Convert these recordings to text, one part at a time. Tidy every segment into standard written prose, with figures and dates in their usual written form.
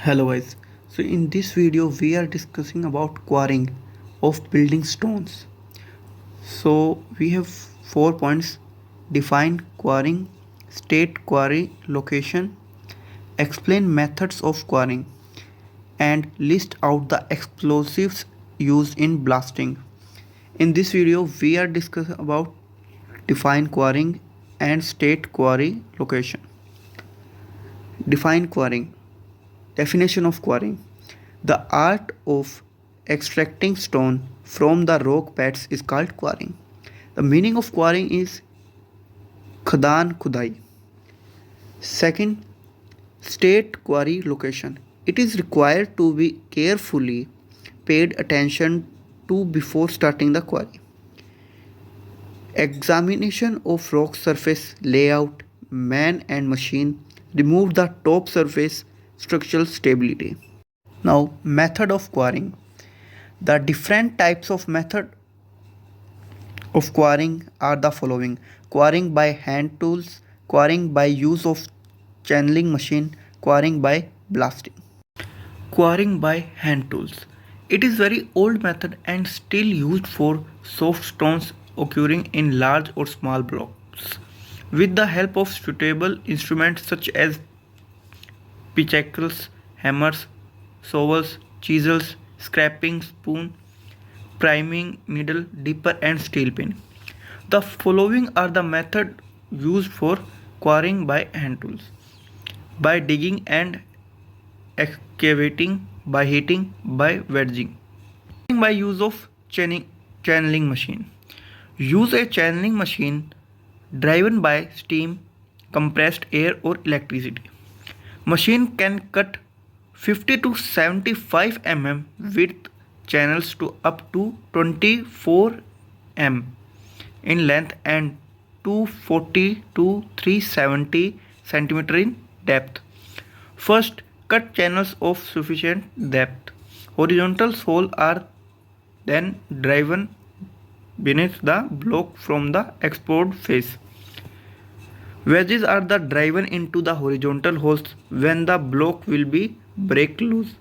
Hello guys. So in this video we are discussing about quarrying of building stones. So we have 4 points: define quarrying, state quarry location, explain methods of quarrying, and list out the explosives used in blasting. In this video we are discussing about define quarrying and state quarry location. Define quarrying. Definition of quarrying: the art of extracting stone from the rock beds is called quarrying. The meaning of quarrying is khadan khudai. Second, state quarry location. It is required to be carefully paid attention to before starting the quarry. Examination of rock surface layout, man and machine, remove the top surface structural stability. Now, method of quarrying. The different types of method of quarrying are the following: quarrying by hand tools, quarrying by use of channeling machine, quarrying by blasting. Quarrying by hand tools. It is very old method and still used for soft stones occurring in large or small blocks. With the help of suitable instruments such as pichacles, hammers, shovels, chisels, scraping spoon, priming needle, dipper and steel pin. The following are the methods used for quarrying by hand tools: by digging and excavating, by heating, by wedging. By use of channeling machine. Use a channeling machine driven by steam, compressed air or electricity. Machine can cut 50 to 75 mm with channels to up to 24 mm in length and 240 to 370 cm in depth. First, cut channels of sufficient depth. Horizontal holes are then driven beneath the block from the export face. Wedges are the driven into the horizontal holes when the block will be break loose.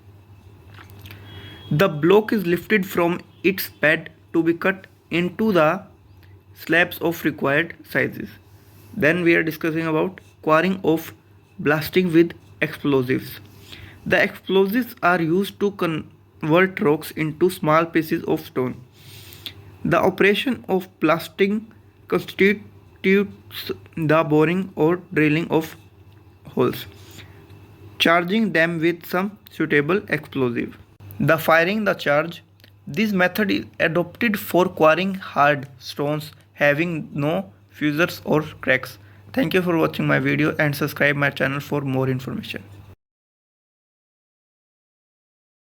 The block is lifted from its bed to be cut into the slabs of required sizes. Then we are discussing about quarrying of blasting with explosives. The explosives are used to convert rocks into small pieces of stone. The operation of blasting constitutes the boring or drilling of holes, charging them with some suitable explosive. The firing the charge. This method is adopted for quarrying hard stones having no fissures or cracks. Thank you for watching my video and subscribe my channel for more information.